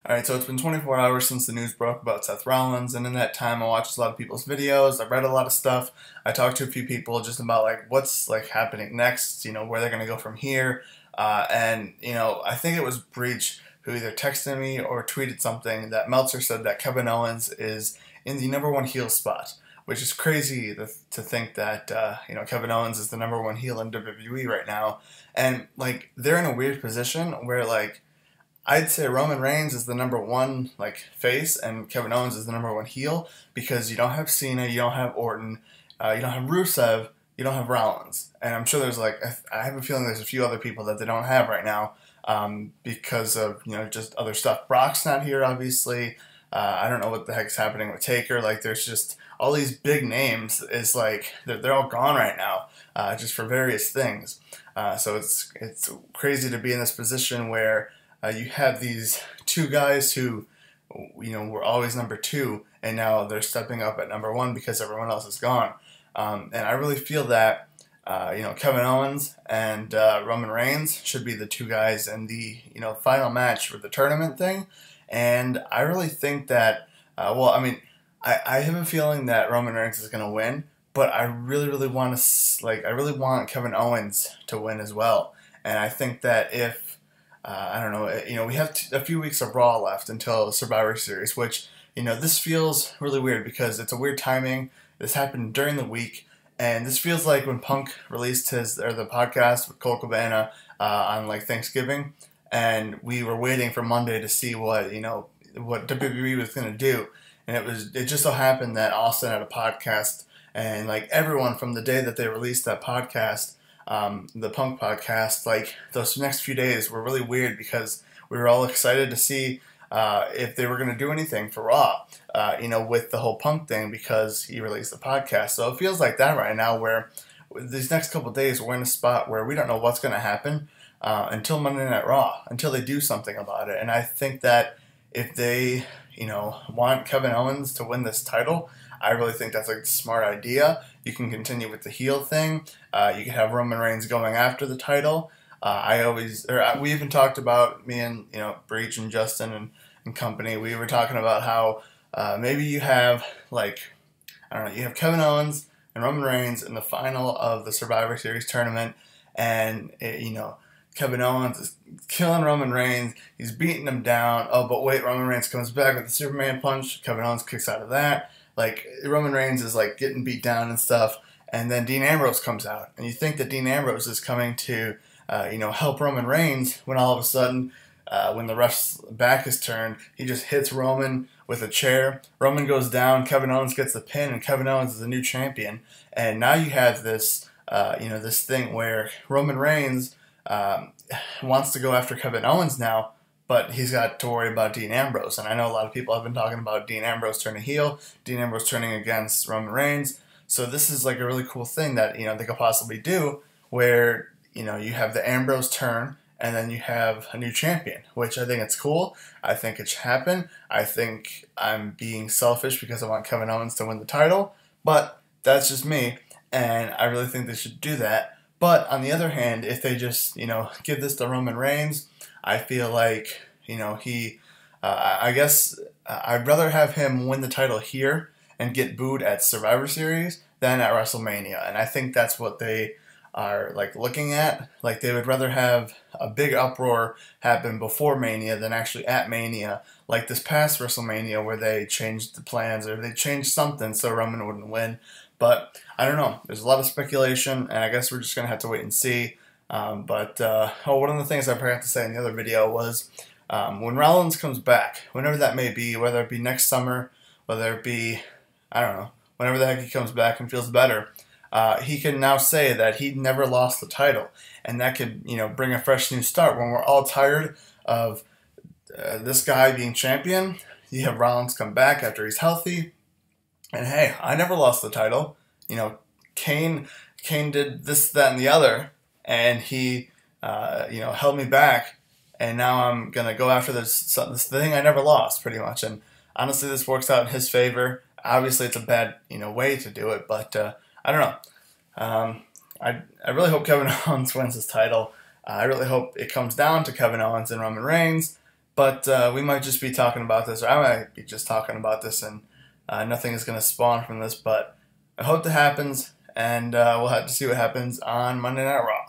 Alright, so it's been 24 hours since the news broke about Seth Rollins, and in that time I watched a lot of people's videos, I read a lot of stuff, I talked to a few people just about what's happening next, where they're gonna go from here, and I think it was Breach who either texted me or tweeted something that Meltzer said that Kevin Owens is in the number one heel spot, which is crazy to think that Kevin Owens is the number one heel in WWE right now, and they're in a weird position where I'd say Roman Reigns is the number one face, and Kevin Owens is the number one heel because you don't have Cena, you don't have Orton, you don't have Rusev, you don't have Rollins, and I'm sure there's I have a feeling there's a few other people that they don't have right now because of just other stuff. Brock's not here, obviously. I don't know what the heck's happening with Taker. There's just all these big names. Is they're all gone right now, just for various things. So it's crazy to be in this position where. You have these two guys who, were always number two, and now they're stepping up at number one because everyone else is gone. And I really feel that, Kevin Owens and Roman Reigns should be the two guys in the, final match for the tournament thing. And I really think that, I have a feeling that Roman Reigns is going to win, but I really, really want to, I really want Kevin Owens to win as well. And I think that if I don't know. We have a few weeks of Raw left until Survivor Series, which, this feels really weird because it's a weird timing. This happened during the week, and this feels like when Punk released the podcast with Cole Cabana on Thanksgiving, and we were waiting for Monday to see what WWE was going to do, and it just so happened that Austin had a podcast, and everyone from the day that they released that podcast. The Punk podcast, those next few days were really weird because we were all excited to see if they were going to do anything for Raw, with the whole Punk thing because he released the podcast. So it feels like that right now where these next couple of days we're in a spot where we don't know what's going to happen until Monday Night Raw, until they do something about it. And I think that if they, want Kevin Owens to win this title, I really think that's a smart idea. You can continue with the heel thing. You can have Roman Reigns going after the title. We even talked about me and Breach and Justin and company. We were talking about how maybe you have I don't know, you have Kevin Owens and Roman Reigns in the final of the Survivor Series tournament, and Kevin Owens is killing Roman Reigns. He's beating him down. Oh, but wait, Roman Reigns comes back with the Superman punch. Kevin Owens kicks out of that. Roman Reigns is getting beat down and stuff, and then Dean Ambrose comes out, and you think that Dean Ambrose is coming to, help Roman Reigns, when all of a sudden, when the ref's back is turned, he just hits Roman with a chair. Roman goes down, Kevin Owens gets the pin, and Kevin Owens is the new champion. And now you have this, this thing where Roman Reigns wants to go after Kevin Owens now, but he's got to worry about Dean Ambrose. And I know a lot of people have been talking about Dean Ambrose turning heel, Dean Ambrose turning against Roman Reigns. So this is a really cool thing that, they could possibly do where, you have the Ambrose turn and then you have a new champion, which I think it's cool. I think it should happen. I think I'm being selfish because I want Kevin Owens to win the title, but that's just me. And I really think they should do that. But on the other hand, if they just, give this to Roman Reigns, I feel like, I guess I'd rather have him win the title here and get booed at Survivor Series than at WrestleMania. And I think that's what they are looking at. They would rather have a big uproar happen before Mania than actually at Mania, like this past WrestleMania where they changed the plans or they changed something so Roman wouldn't win. But I don't know. There's a lot of speculation, and I guess we're just going to have to wait and see. One of the things I forgot to say in the other video was when Rollins comes back, whenever that may be, whether it be next summer, whether it be, I don't know, whenever the heck he comes back and feels better, he can now say that he never lost the title. And that could, bring a fresh new start. When we're all tired of this guy being champion, you have Rollins come back after he's healthy. And hey, I never lost the title. Kane did this, that, and the other. And he, held me back, and now I'm going to go after this thing I never lost, pretty much. And honestly, this works out in his favor. Obviously, it's a bad, way to do it, but I don't know. I really hope Kevin Owens wins his title. I really hope it comes down to Kevin Owens and Roman Reigns, But we might just be talking about this, or I might be just talking about this, and nothing is going to spawn from this. But I hope that happens, and we'll have to see what happens on Monday Night Raw.